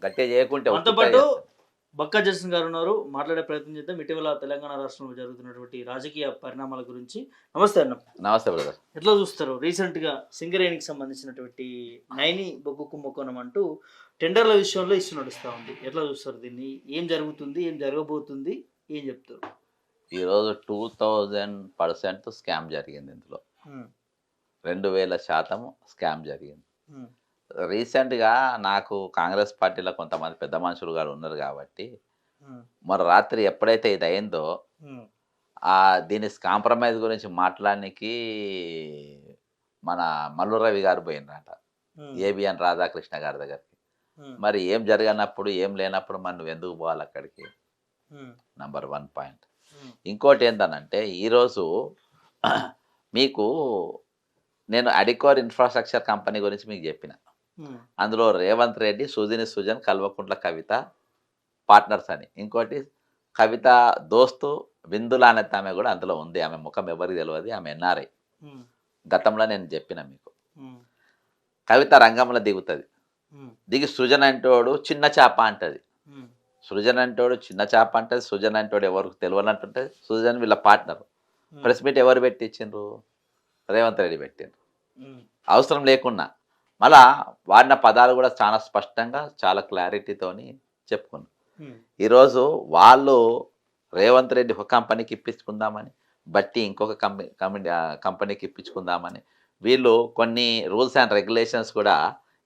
గట్టిగా చేయకుంటే మనతో ఉత్తుత్తుగా పాటు చేస్తారు. బక్కా జస్టిన్ గారు ఉన్నారు. మాట్లాడే ప్రయత్నం చేద్దాం. ఇటీవల తెలంగాణ రాష్ట్రంలో జరుగుతున్నటువంటి రాజకీయ పరిణామాల గురించి. నమస్తే అన్న. నమస్తే బ్రదర్. ఎట్లా చూస్తారు? రీసెంట్‌గా సింగరేణికి సంబంధించినటువంటి నైని బొగ్గు కుంభకోణం అంటూ టెండర్‌ల విషయంలో ఇష్యూ నడుస్తా ఉంది. ఎట్లా చూస్తారు దీన్ని? ఏం జరుగుతుంది? ఏం జరగబోతుంది? ఏం చెప్తారు? ఈరోజు 2000% స్కామ్ జరిగింది ఇందులో. హ్మ్. 2000% స్కామ్ జరిగింది. హ్మ్. రీసెంట్‌గా నాకు కాంగ్రెస్ పార్టీలో కొంతమంది పెద్ద మనుషులు గారు ఉన్నారు కాబట్టి, హ్మ్. మరి రాత్రి ఎప్పుడైతే ఇది అయిందో, హ్మ్. దీని కాంప్రమైజ్ గురించి మాట్లాడనీకి మన మల్లు రవి గారు పోయిండ్రంట. హ్మ్. ఏబిఎన్ రాధాకృష్ణ గారి దగ్గరికి. హ్మ్. మరి ఏం జరగనప్పుడు, ఏం లేనప్పుడు మరి నువ్వెందుకు పోవాలక్కడికి? హ్మ్. Number 1 point. హ్మ్. ఇంకోటేందనంటే ఈరోజు మీకు నేను అడికోర్ ఇన్‌ఫ్రాస్ట్రక్చర్ కంపెనీ గురించి మీకు జెప్పిన. హ్మ్. అందులో రేవంత్ రెడ్డి, సుజన్, కల్వకుంట్ల కవిత పార్ట్నర్స్ అని. ఇంకోటి కవిత దోస్తు విందుల అనే ఆమె గూడా అందులో ఉంది. ఆమె ముఖం ఎవరికీ తెలవది. ఆమె ఎన్ఆర్ఐ. హ్మ్. గతంలో నేను జెప్పిన మీకు. హ్మ్. కవిత రంగంలో దిగుతది. హ్మ్. దిగి సృజన్ అంటోడు చిన్న చాప అంటది. హ్మ్. సృజన్ అంటోడు చిన్న చాప అంటది. సృజన్ అంటోడు ఎవరికి తెలవనట్టుంటది. సృజన్ వీళ్ళ పార్ట్నర్. హ్మ్. ప్రెస్ మీట్ ఎవరు పెట్టిచ్చిండ్రు? రేవంత్ రెడ్డి పెట్టిండ్రు. హ్మ్. అవసరం లేకున్నా. మళ్ళా వాడిన పదాలు గూడా చాలా స్పష్టంగా, చాలా క్లారిటీతోని చెప్పుకున్నా. హ్మ్. ఈరోజు వాళ్ళు రేవంత్ రెడ్డి ఒక కంపెనీకి ఇప్పించుకుందామని, బట్టి ఇంకొక కంపెనీకి ఇప్పించుకుందామని, వీళ్ళు కొన్ని రూల్స్ అండ్ రెగ్యులేషన్స్ కూడా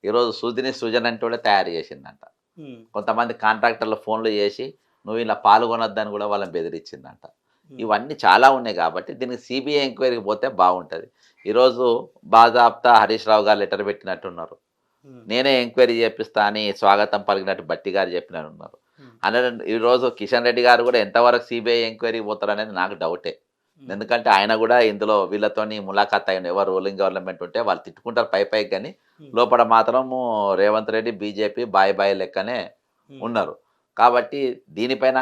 ఈరోజు సృజన్ అంటోడే తయారు చేసిందంట. హ్మ్. కొంతమంది కాంట్రాక్టర్లు ఫోన్‌లు చేసి, "నువ్వు ఇలా పాల్గొనొద్దని" గూడా వాళ్ళని బెదిరించిందంట. హ్మ్. ఇవన్నీ చాలా ఉన్నాయి కాబట్టి దీనికి సీబీఐ ఎంక్వైరీకి పోతే బాగుంటది. ఈరోజు బాజాప్తా హరీష్ రావు గారు లెటర్ పెట్టినట్టున్నారు. హ్మ్. నేనే ఎంక్వైరీ చేపిస్తా అని స్వాగతం పలికినట్టు బట్టి గారు చెప్పినట్టున్నారు. హ్మ్. ఈరోజు కిషన్ రెడ్డి గారు కూడా ఎంతవరకు సీబీఐ ఎంక్వైరీకి పోతారనేది నాకు డౌటే. హ్మ్. ఎందుకంటే ఆయన కూడా ఇందులో వీళ్ళతోని ములాఖాత్ అయ్యిండు. ఎవరు రూలింగ్ గవర్నమెంట్ ఉంటే వాళ్ళు తిట్టుకుంటారు పైకి గాని, హ్మ్. లోపల మాత్రము రేవంత్ రెడ్డి, బీజేపీ బాయ్ బాయ్ లెక్కనే హ్మ్. ఉన్నారు. కాబట్టి దీనిపైన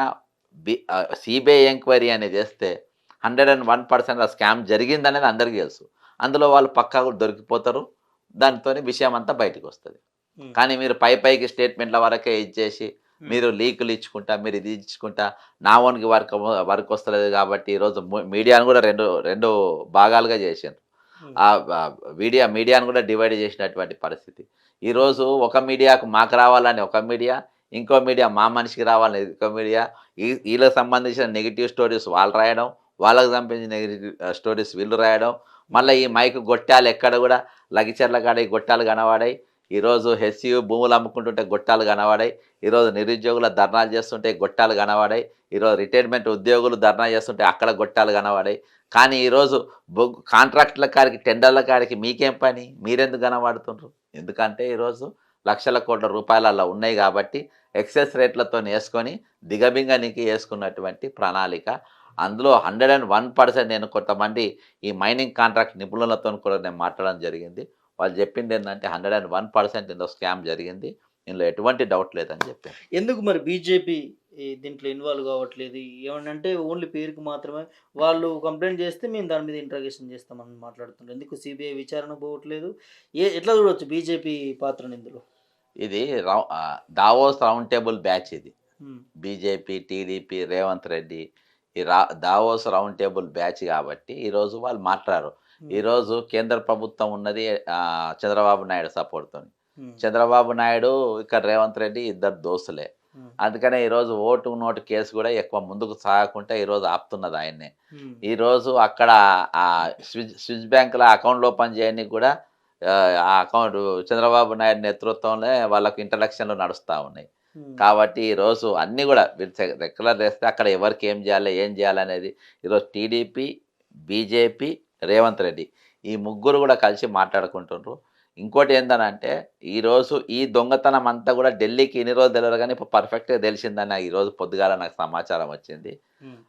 సీబీఐ ఎంక్వైరీ అనేది చేస్తే 101% ఆ స్కామ్ జరిగిందనేది అందరికీ తెలుసు. అందులో వాళ్ళు పక్కాగా దొరికిపోతారు. హ్మ్. దానితోని విషయం అంతా బయటికొస్తది. హ్మ్. కానీ మీరు పైకి స్టేట్మెంట్‌ల వరకే ఇచ్చేసి, హ్మ్. మీరు లీకులు ఇచ్చుకుంటా, మీరు ఇది ఇచ్చుకుంటా, నా ఓన్‌కి వర్క్ వస్తలేదు కాబట్టి ఈరోజు మీడియాను కూడా 2 భాగాలుగా చేసిండ్రు. హ్మ్. ఆహ్, ఆహ్, మీడియాను కూడా డివైడ్ చేసినటువంటి పరిస్థితి. హ్మ్. ఈరోజు ఒక మీడియాకు మాకు రావాలని ఒక మీడియా, ఇంకో మీడియా మా మనిషికి రావాలని ఇంకో మీడియా, ఈళ్ళకి సంబంధించిన నెగెటివ్ స్టోరీస్ వాళ్ళు రాయడం, వాళ్ళకి సంబంధించిన నెగెటివ్ స్టోరీస్ వీళ్ళు రాయడం, హ్మ్. మళ్ళా ఈ మైక్ గొట్టాలు ఎక్కడ కూడా లగిచర్ల కాడ ఈ గొట్టాలు కనబడాయి. ఈరోజు హెచ్‌సియు భూములు అమ్ముకుంటుంటే గొట్టాలు కనబడాయి. ఈరోజు నిరుద్యోగుల ధర్నాలు చేస్తుంటే గొట్టాలు కనబడాయి. ఈరోజు రిటైర్మెంట్ ఉద్యోగులు ధర్నా చేస్తుంటే అక్కడ గొట్టాలు కనబడాయి. కానీ ఈరోజు కాంట్రాక్ట్‌ల కాడికి, టెండర్‌ల కాడికి మీకేం పని? మీరెందుకు కనబడుతుండ్రు? ఎందుకంటే ఈరోజు లక్షల కోట్ల రూపాయలు అలా ఉన్నాయి కాబట్టి ఎక్సెస్ రేట్లతోనేసుకొని దిగమింగనికి యేసుకున్నటువంటి ప్రణాళిక. అందులో 101% నేను కొంతమంది ఈ మైనింగ్ కాంట్రాక్ట్ నిపుణులతోని కూడా నేను మాట్లాడడం జరిగింది. వాళ్ళు చెప్పిందేందంటే 101% ఇందులో స్కామ్ జరిగింది. ఇందులో ఎటువంటి డౌట్ లేదని చెప్పారు. ఎందుకు మరి బీజేపీ దీంట్లో ఇన్వాల్వ్ కావట్లేదు? ఏమనంటే ఓన్లీ పేరుకి మాత్రమే వాళ్ళు కంప్లెయింట్ చేస్తే మేము దాని మీద ఇంట్రాగేషన్ చేస్తామని మాట్లాడుతున్నారు. ఎందుకు సీబీఐ విచారణకు పోవట్లేదు? ఎట్లా చూడొచ్చు బీజేపీ పాత్రను ఇందులో? ఇది దావోస్ రౌండ్ టేబుల్ బ్యాచ్ ఇది. హ్మ్. బీజేపీ, టీడీపీ, రేవంత్ రెడ్డి ఈ దావోస్ రౌండ్ టేబుల్ బ్యాచ్ కాబట్టి ఈరోజు వాళ్ళు మాట్లాడరు. హ్మ్. ఈరోజు కేంద్ర ప్రభుత్వం ఉన్నది చంద్రబాబు నాయుడు సపోర్ట్‌తోని. హ్మ్. చంద్రబాబు నాయుడు, ఇక్కడ రేవంత్ రెడ్డి ఇద్దరు దోస్తులే. హ్మ్. అందుకనే ఈరోజు ఓటు నోటు కేసు కూడా ఎక్కువ ముందుకు సాగకుండా ఈరోజు ఆపుతున్నది ఆయన్నే. హ్మ్. ఈరోజు అక్కడ స్విస్ బ్యాంక్‌ల అకౌంట్‌లు ఓపెన్ చేయనీకి కూడా ఆ అకౌంట్ చంద్రబాబు నాయుడు నేతృత్వంలో వాళ్ళకి ఇంటలక్షన్‌లు నడుస్తా ఉన్నాయి. హ్మ్. కాబట్టి ఈరోజు అన్నీ గూడా మీరు రెగ్యులర్ చేస్తే అక్కడ ఎవరికి ఏం జేయాలి, ఏం జేయాలనేది ఈరోజు టీడీపీ, బీజేపీ, రేవంత్ రెడ్డి ఈ ముగ్గురు గూడా కలిసి మాట్లాడుకుంటుండ్రు. ఇంకోటేందనంటే ఈరోజు ఈ దొంగతనం అంతా గూడా ఢిల్లీకి ఇన్ని రోజులు తెలవదు గానీ ఇప్పుడు పర్ఫెక్ట్‌గా తెలిసిందని ఈరోజు పొద్దుగాల నాకు సమాచారం వచ్చింది. హ్మ్.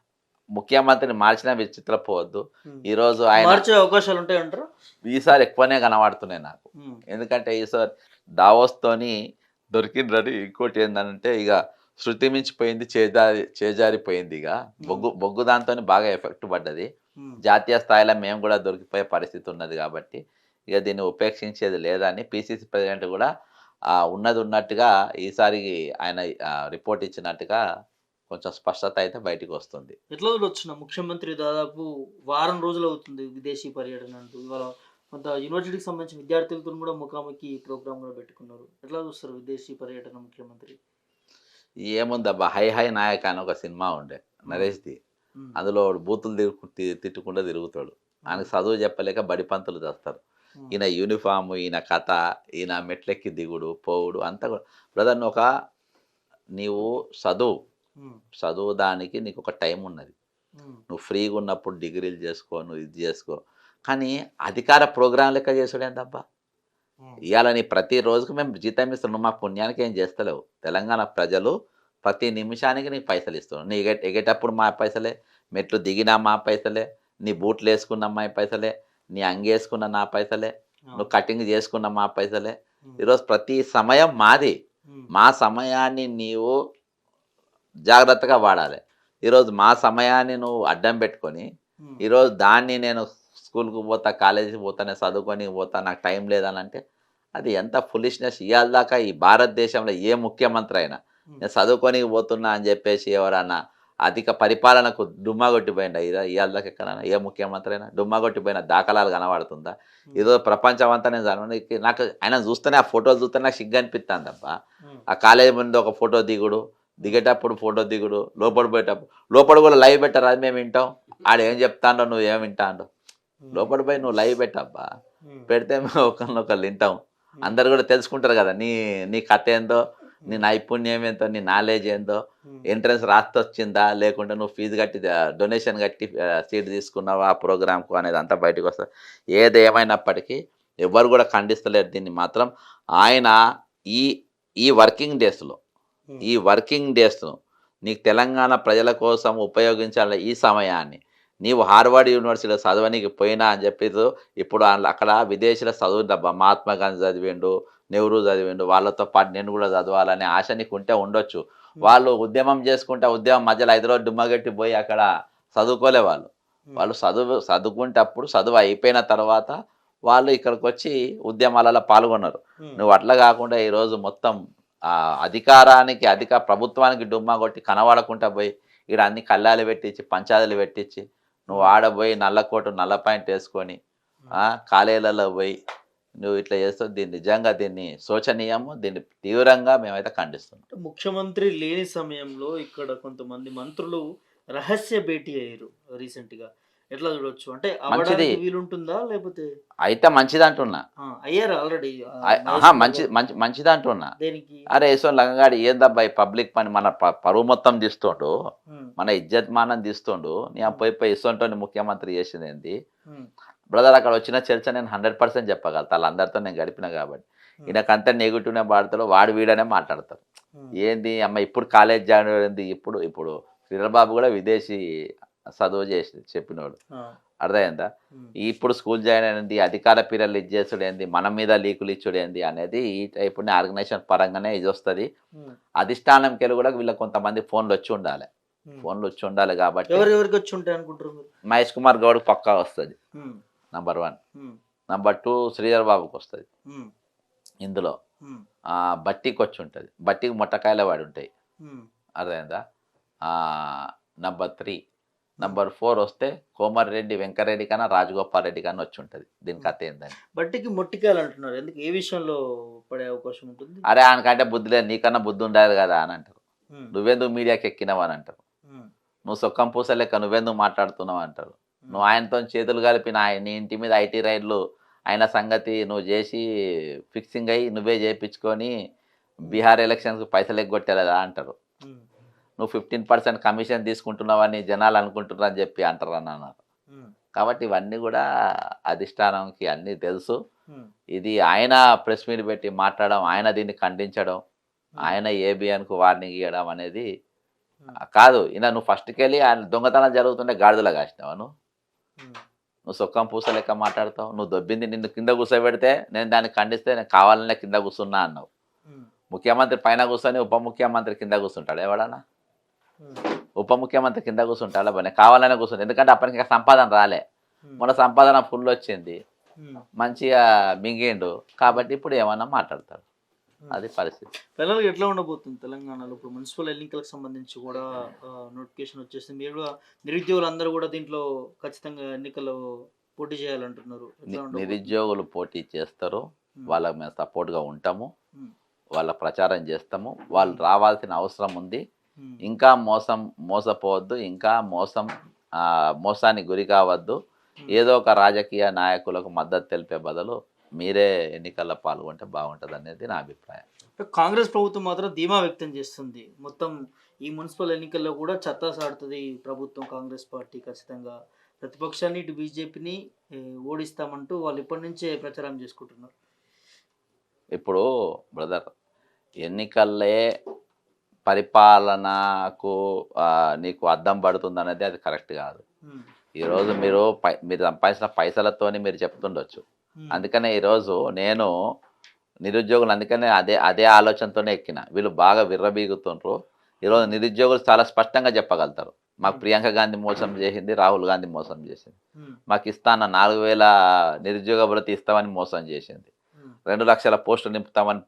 ముఖ్యమంత్రిని మార్చినా విచిత్రపోవద్దు. హ్మ్. ఈరోజు ఆయన మార్చే అవకాశాలుంటాయంటారా? ఈసారి ఎక్కువనే కనబడుతున్నాయి నాకు. హ్మ్. ఎందుకంటే ఈసారి దావోస్‌తోని దొరికిండ్రని ఇంకోటేందనంటే ఇగ శృతి మించిపోయింది చేజారిపోయిందిగ. హ్మ్. బొగ్గు దాంతోని బాగా ఎఫెక్ట్ పడ్డది. హ్మ్. జాతీయ స్థాయిలో మేము గూడా దొరికిపోయే పరిస్థితి ఉన్నది గాబట్టి, ఇగ దీన్ని ఉపేక్షించేది లేదని పీసీసీ ప్రెసిడెంట్ గూడా ఉన్నది ఉన్నట్టుగా ఈసారి ఆయన రిపోర్ట్ ఇచ్చినట్టుగా కొంచెం స్పష్టత అయితే బయటికి వస్తుంది. ఎట్లా చూడొచ్చు ముఖ్యమంత్రి దాదాపు వారం రోజులు అవుతుంది విదేశీ పర్యటన అంటూ. ఇవాళ కొంత యూనివర్సిటీకి సంబంధించిన విద్యార్థులతో కూడా ముఖాముఖి ప్రోగ్రామ్ కూడా పెట్టుకున్నారు. ఎట్లా చూస్తారు విదేశీ పర్యటన ముఖ్యమంత్రి? ఏముందబ్బా 'హై హై నాయక్' అని ఒక సినిమా ఉండే హ్మ్. నరేష్‌ది. హ్మ్. అందులో వాడు బూతులు తిట్టుకుంటూ తిరుగుతాడు. ఆయనకు చదువు చెప్పలేక బడి పంతులు చేస్తారు. హ్మ్. ఈయన యూనిఫాము, ఈయన కథ, ఈయన మెట్లెక్కి దిగుడు, పోవుడు అంతా కూడా బ్రదర్ నీవు చదువు. హ్మ్. చదువుదానికి నీకొక టైం ఉన్నది. హ్మ్. నువ్వు ఫ్రీగా ఉన్నప్పుడు డిగ్రీలు చేసుకో, నువ్వు ఇది చేసుకో. కానీ అధికార ప్రోగ్రామ్ లెక్క చేసుడేందబ్బా! హ్మ్. ఇయాల నీ ప్రతి రోజుకి మేము జీతం ఇస్తున్నాం. నువ్వు మా పుణ్యానికి ఏం చేస్తలేవు. తెలంగాణ ప్రజలు ప్రతి నిమిషానికి నీకు పైసలిస్తున్నాం. నీ ఎగేటప్పుడు మా పైసలే, మెట్లు దిగినా మా పైసలే, నీ బూట్లేసుకున్న మా పైసలే, నీ అంగేసుకున్న నా పైసలే, అవును. నువ్వు కటింగ్ చేసుకున్న మా పైసలే. హ్మ్. ఈరోజు ప్రతి సమయం మాది. హ్మ్. మా సమయాన్ని నీవు జాగ్రత్తగా వాడాలి. ఈరోజు మా సమయాన్ని నువ్వు అడ్డం పెట్టుకొని, హ్మ్. ఈరోజు దాన్ని నేను స్కూల్‌కి పోతా, కాలేజీకి పోతా, నేను చదువుకోనికి పోతా, నాకు టైం లేదనంటే, అది ఎంత ఫులిష్‌నెస్. ఇయాల దాకా ఈ భారతదేశంలో ఏ ముఖ్యమంత్రి అయినా, హ్మ్. నేను చదువుకోనికి పోతున్నా అని చెప్పేసి ఎవరన్నా అధిక పరిపాలనకు డుమ్మా కొట్టిపోయిండా? ఇయాల దాకా ఎక్కడైనా ఏ ముఖ్యమంత్రి అయినా డుమ్మా కొట్టిపోయిన దాఖలాలు కనబడుతుందా? హ్మ్. ఈరోజు ప్రపంచం అంతా నేను చదవనీకి నాకు ఆయనను చూస్తేనే ఆ ఫోటోలు చూస్తేనే నాకు సిగ్గనిపిత్తందబ్బా! హ్మ్. ఆ కాలేజీ ముందు ఒక ఫోటో దిగుడు, దిగేటప్పుడు ఫోటో దిగుడు, లోపల పోయేటప్పుడు లోపల కూడా లైవ్ పెట్టరు అది మేము వింటాం. ఆడేం చెప్తాండో నువ్వేం వింటాండో. హ్మ్. లోపల పోయి నువ్వు లైవ్ పెట్టబ్బా! హ్మ్. పెడితే మేము ఒకళ్ళనొకళ్ళు వింటాం. హ్మ్. అందరూ కూడా తెలుసుకుంటారు కదా! నీ నీ కథ ఏందో, నీ హ్మ్. నైపుణ్యం ఏంతో, నీ నాలెడ్జ్ ఏందో, హ్మ్. ఎంట్రన్స్ రాస్తొచ్చిందా? లేకుంటే నువ్వు ఫీజు కట్టి డొనేషన్ కట్టి సీట్ తీసుకున్నావా ఆ ప్రోగ్రామ్‌కు అనేదంతా బయటకొస్తది. ఏదేమైనప్పటికీ ఎవ్వరు కూడా ఖండిస్తలేరు దీన్ని మాత్రం. ఆయన ఈ ఈ వర్కింగ్ డేస్‌లో హ్మ్. ఈ వర్కింగ్ డేస్‌ను నీకు తెలంగాణ ప్రజల కోసం ఉపయోగించాలి ఈ సమయాన్ని. నీవు హార్వర్డ్ యూనివర్సిటీలో చదవనీకి పోయినా అని చెప్పేసి ఇప్పుడు అక్కడ విదేశీయుల చదువుందబ్బా! మహాత్మా గాంధీ చదివిండు, నెహ్రూ చదివిండు. వాళ్ళతో పాటు నేను కూడా చదవాలనే ఆశ నీకుంటే ఉండొచ్చు. హ్మ్. వాళ్ళు ఉద్యమం చేసుకుంటా ఉద్యమం మధ్యలో 5 రోజులు డుమ్మగట్టి పోయి అక్కడ చదువుకోలే వాళ్ళు. హ్మ్. వాళ్ళు చదువుకుంటప్పుడు చదువు అయిపోయిన తర్వాత వాళ్ళు ఇక్కడికొచ్చి ఉద్యమాలలో పాల్గొన్నారు. హ్మ్. నువ్వు అట్లా కాకుండా ఈరోజు మొత్తం అధికారానికి ప్రభుత్వానికి డుమ్మా కొట్టి కనబడకుండా పోయి ఈడ అన్ని కల్లాలు పెట్టించి, పంచాదులు పెట్టించి, నువ్వు హ్మ్. ఆడ పోయి నల్ల కోటు, నల్ల పాయింట్ ఏసుకొని, హ్మ్. కాలేజీలలో పోయి నువ్వు ఇట్లా చేస్తావు. దీన్ని శోచనీయము. దీన్ని తీవ్రంగా మేమైతే ఖండిస్తున్నాం. అంటే ముఖ్యమంత్రి లేని సమయంలో ఇక్కడ కొంతమంది మంత్రులు రహస్య భేటీ అయ్యారు రీసెంట్‌గా. ఎట్లా చూడొచ్చు? అంటే మంచిది. అవ్వడానికి వీలుంటుందా? లేపోతే అయితే మంచిదంటున్నా. అయ్యారా ఆల్రెడీ అహా! మహేష్ కుమార్ గౌడ్ మంచిదంటున్నా. దేనికి? అరే! యశ్వంత్ లంగగాడు ఏందబ్బా! ఈ పబ్లిక్ పని మన పరువు మొత్తం తీస్తుండు. హ్మ్. మన ఇజ్జత్ మానం తీస్తుండు. నీ హ్మ్. పోయి ఇసొంటోడిని ముఖ్యమంత్రి చేసిందేంది? హ్మ్. బ్రదర్ అక్కడ వచ్చిన చర్చ నేను 100% చెప్పగలుగుతా. ఆళ్ళందరితో నేను గడిపిన కాబట్టి. హ్మ్. ఈయనకంతా నెగెటివ్‌నే వాడతాడు. వాడు వీడనే మాట్లాడతారు. హ్మ్. ఏంది అమ్మ ఇప్పుడు కాలేజ్ జాయిన్ అయింది. ఇప్పుడు శ్రీధర్ బాబు కూడా విదేశీ చదువు చెప్పినోడు. ఆ! అర్థమైందా? హ్మ్. ఇప్పుడు స్కూల్ జాయిన్ అయినది అధికార పీరియడ్‌లు ఇచ్చేసుడేంది, మన మీద లీకులు ఇచ్చుడేంది అనేది ఈ టైపుని ఆర్గనైజేషన్ పరంగానే ఇదొస్తది. హ్మ్. అధిష్టానంకెళ్ళి కూడా వీళ్ళకి కొంతమంది ఫోన్‌లొచ్చి ఉండాలి. హ్మ్. ఫోన్‌లొచ్చి ఉండాలి కాబట్టి ఎవరెవరికొచ్చి ఉంటాయి అనుకుంటారు మీరు? మహేష్ కుమార్ గౌడ్‌కి పక్కా వస్తది. హ్మ్. నంబర్ 1. హ్మ్. నంబర్ 2 శ్రీధర్ బాబుకొస్తది హ్మ్. ఇందులో. హ్మ్. బట్టికొచ్చుంటది. బట్టికి మొట్టకాయలే పడుంటాయి. హ్మ్. అర్థమైందా? నంబర్ 3 హ్మ్. నంబర్ 4 వస్తే కోమటిరెడ్డి వెంకటరెడ్డి కన్నా, రాజగోపాల్ రెడ్డి కన్నా వచ్చుంటది. దీని హ్మ్. కథ ఏందని. బట్టికి మొట్టికాయలు అంటున్నారు. ఎందుకు? ఏ విషయంలో పడే అవకాశం ఉంటుంది? అరే! ఆయనకంటే బుద్ధి లేదు. నీకన్నా బుద్ధి ఉండాలి గదా! అని అంటారు. హ్మ్. నువ్వెందుకు మీడియాకి ఎక్కినావు అని అంటారు. హ్మ్. నువ్వు సొక్కం పూస లెక్క నువ్వెందుకు మాట్లాడుతున్నావు అంటారు. హ్మ్. నువ్వు ఆయనతోని చేతులు కలిపి నీ ఇంటి మీద ఐటీ రైడ్‌లు అయిన సంగతి నువ్వు జేసి ఫిక్సింగ్ అయ్యి నువ్వే జేపించుకొని హ్మ్. బీహార్ ఎలక్షన్స్‌కి పైసలు ఎగ్గొట్టలేదా అంటారు. హ్మ్. నువ్వు 15% కమిషన్ తీసుకుంటున్నావని జనాలు అనుకుంటున్నారని జెప్పి అంటారనన్నారు. హ్మ్. కాబట్టి ఇవన్నీ గూడా అధిష్టానంకి అన్నీ తెలుసు. హ్మ్. ఇది ఆయన ప్రెస్ మీట్ పెట్టి మాట్లాడడం, ఆయన దీన్ని ఖండించడం, హ్మ్. ఆయన ఏబిఎన్‌కు వార్నింగ్ ఇయ్యడం అనేది హ్మ్. కాదు. నువ్వు ఫస్ట్‌కెళ్ళి ఆయన దొంగతనం జరుగుతుంటే గాడిదలా కాసినావా నువ్వు? హ్మ్. నువ్వు సొక్కం పూస లెక్క మాట్లాడతావు. నువ్వు దొబ్బింది నిన్ను కింద కూర్చోబెడితే నేను దాన్ని ఖండిస్తే నేను కావాలనే కింద కూర్చున్నా అన్నావు. హ్మ్. ముఖ్యమంత్రి పైన కూర్చొని ఉప ముఖ్యమంత్రి కింద కూర్చుంటాడా ఎవడన్నా? హ్మ్. ఉప ముఖ్యమంత్రి కింద కూర్చుంటాడా? నేను కావాలనే కూర్చుంటా. ఎందుకంటే అప్పటికి ఇంకా సంపాదన రాలే. హ్మ్. మొన్న సంపాదన ఫుల్ వచ్చింది. హ్మ్. మంచిగా మింగిండు. కాబట్టి ఇప్పుడు ఏమన్నా మాట్లాడతాడు. అది పరిస్థితి. పిల్లలకి ఎట్లా ఉండబోతుంది తెలంగాణలో? ఇప్పుడు మున్సిపల్ ఎన్నికలకు సంబంధించి కూడా నోటిఫికేషన్ వచ్చేసింది. మీరు కూడా నిరుద్యోగులందరూ కూడా దీంట్లో ఖచ్చితంగా ఎన్నికల్లో పోటీ చేయాలంటున్నారు. ఎట్లా ఉండబోతుంది? నిరుద్యోగులు పోటీ చేస్తారు, ఉమ్, వాళ్ళకి మేము సపోర్ట్గా ఉంటాము, ఉమ్, వాళ్ళ ప్రచారం చేస్తాము. వాళ్ళు రావాల్సిన అవసరం ఉంది. ఉమ్, ఇంకా మోసపోవద్దు, ఇంకా మోసానికి గురి కావద్దు. ఏదో ఒక రాజకీయ నాయకులకు మద్దతు తెలిపే బదులు మీరే ఎన్నికల్లో పాల్గొంటే బాగుంటుంది అనేది నా అభిప్రాయం. కాంగ్రెస్ ప్రభుత్వం మాత్రం ధీమా వ్యక్తం చేస్తుంది. మొత్తం ఈ మున్సిపల్ ఎన్నికల్లో కూడా చెత్తా సాడుతుంది ఈ ప్రభుత్వం, కాంగ్రెస్ పార్టీ ఖచ్చితంగా ప్రతిపక్షాన్ని ఇటు బీజేపీని ఓడిస్తామంటూ వాళ్ళు ఇప్పటి నుంచే ప్రచారం చేసుకుంటున్నారు. ఇప్పుడు బ్రదర్, ఎన్నికల్లే పరిపాలనకు నీకు అద్దం పడుతుంది అనేది అది కరెక్ట్ కాదు. ఉమ్, ఈరోజు మీరు సంపాదించిన పైసలతోని మీరు చెప్తుండొచ్చు. ఉమ్, అందుకనే ఈరోజు నేను నిరుద్యోగులు అందుకనే అదే ఆలోచనతోనే ఎక్కిన. వీళ్ళు బాగా విర్రబీగుతుండ్రు. ఈరోజు నిరుద్యోగులు చాలా స్పష్టంగా చెప్పగలుగుతారు. మాకు ప్రియాంక గాంధీ మోసం చేసింది, రాహుల్ గాంధీ మోసం చేసింది. ఉమ్, మాకు ఇస్తాన 4000 నిరుద్యోగ భృతి ఇస్తామని మోసం చేసింది. ఉమ్, 2 లక్షల పోస్టులు నింపుతామని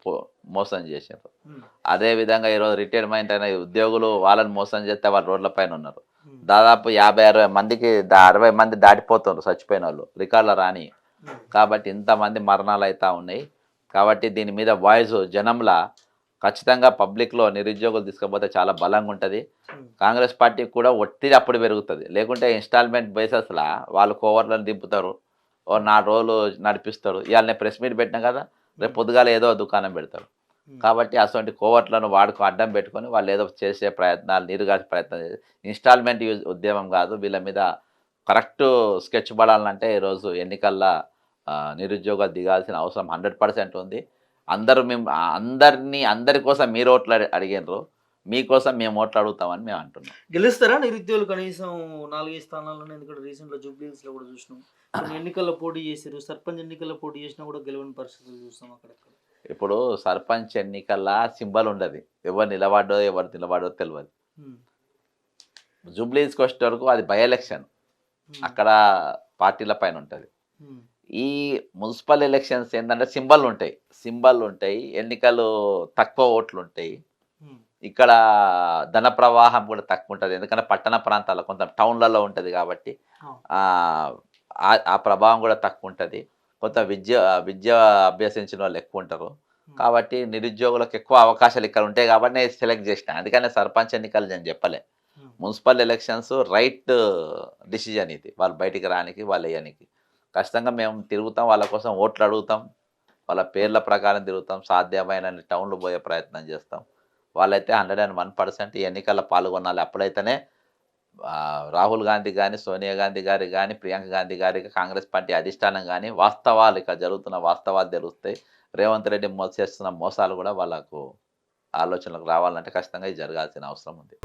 మోసం చేశారు. ఉమ్, అదేవిధంగా ఈరోజు రిటైర్మెంట్ అయిన ఉద్యోగులు వాళ్ళని మోసం చేస్తే వాళ్ళు రోడ్ల పైన ఉన్నారు. ఉమ్, దాదాపు 50-60 మందికి 60 మంది దాటిపోతున్నారు చచ్చిపోయిన వాళ్ళు, రికార్డులు రాని. ఉమ్, కాబట్టి ఇంతమంది మరణాలు అవుతూ ఉన్నాయి. కాబట్టి దీని మీద వాయిస్ జనంలా ఖచ్చితంగా పబ్లిక్లో నిరుద్యోగులు తీసుకపోతే చాలా బలంగా ఉంటుంది. ఉమ్, కాంగ్రెస్ పార్టీ కూడా ఒత్తిడి అప్పుడు పెరుగుతుంది. లేకుంటే ఇన్స్టాల్మెంట్ బేసస్లా వాళ్ళు కోవర్లను దింపుతారు, ఓ 4 రోజులు నడిపిస్తారు. ఇవాళ నేను ప్రెస్ మీట్ పెట్టినా కదా, రేపు పొద్దుగాల ఏదో దుకాణం పెడతారు. ఉమ్, కాబట్టి అటువంటి కోవర్ట్లను అడ్డం పెట్టుకొని వాళ్ళు ఏదో చేసే ప్రయత్నాలు, నీరుగాసే ప్రయత్నం చేసి ఇన్స్టాల్మెంట్ ఉద్యమం కాదు. వీళ్ళ మీద కరెక్ట్ స్కెచ్ పడాలంటే ఈరోజు ఎన్నికల్లో నిరుద్యోగాలు దిగాల్సిన అవసరం 100% ఉంది. మేము అందరి కోసం మీరు ఓట్లు అడిగినారు, మీకోసం మేము ఓట్లు అడుగుతామని మేము అంటున్నాం. గెలుస్తారా నిరుద్యోగులు కనీసం 4-5 స్థానాల్లోనే? ఎందుకంటే రీసెంట్లో జూబ్లీహిల్స్లో కూడా చూసినాం, కొన్ని ఎన్నికల్లో పోటీ చేశారు, సర్పంచ్ ఎన్నికల్లో పోటీ చేసినా కూడా గెలవని పరిస్థితులు చూస్తాం అక్కడక్కడ. ఇప్పుడు సర్పంచ్ ఎన్నికల్లో సింబల్ ఉండదు, ఎవరు నిలబడో తెలియదు. ఉమ్, జూబ్లీహిల్స్కి వచ్చే వరకు అది బై ఎలక్షన్, ఉమ్, అక్కడ పార్టీల పైన ఉంటుంది. ఉమ్, ఈ మున్సిపల్ ఎలక్షన్స్ ఏంటంటే సింబల్ ఉంటాయి, ఎన్నికలు తక్కువ ఓట్లు ఉంటాయి. ఉమ్, ఇక్కడ ధన ప్రవాహం కూడా తక్కువ ఉంటుంది, ఎందుకంటే పట్టణ ప్రాంతాల్లో కొంత టౌన్లలో ఉంటుంది కాబట్టి ఆ, ఆ ప్రభావం కూడా తక్కువ ఉంటుంది. కొంత విద్య అభ్యసించిన వాళ్ళు ఎక్కువ ఉంటారు. కాబట్టి నిరుద్యోగులకు ఎక్కువ అవకాశాలు ఇక్కడ ఉంటాయి కాబట్టి నేను సెలెక్ట్ చేసిన. అందుకని సర్పంచ్ ఎన్నికలు నేను చెప్పలే. ఉమ్, మున్సిపల్ ఎలక్షన్స్ రైట్ డిసిజన్ ఇది, వాళ్ళు బయటికి రానికి వాళ్ళు వేయడానికి. ఖచ్చితంగా మేము తిరుగుతాం, వాళ్ళ కోసం ఓట్లు అడుగుతాం, వాళ్ళ పేర్ల ప్రకారం తిరుగుతాం, సాధ్యమైన టౌన్లు పోయే ప్రయత్నం చేస్తాం. వాళ్ళైతే 101% ఈ ఎన్నికల్లో పాల్గొనాలి. అప్పుడైతేనే రాహుల్ గాంధీ కానీ, సోనియా గాంధీ గారి కానీ, ప్రియాంక గాంధీ గారికి, కాంగ్రెస్ పార్టీ అధిష్టానం కానీ వాస్తవాలు, ఇక జరుగుతున్న వాస్తవాలు తెలుస్తాయి. రేవంత్ రెడ్డి చేస్తున్న మోసాలు కూడా వాళ్ళకు ఆలోచనలకు రావాలంటే ఖచ్చితంగా ఇది జరగాల్సిన అవసరం ఉంది.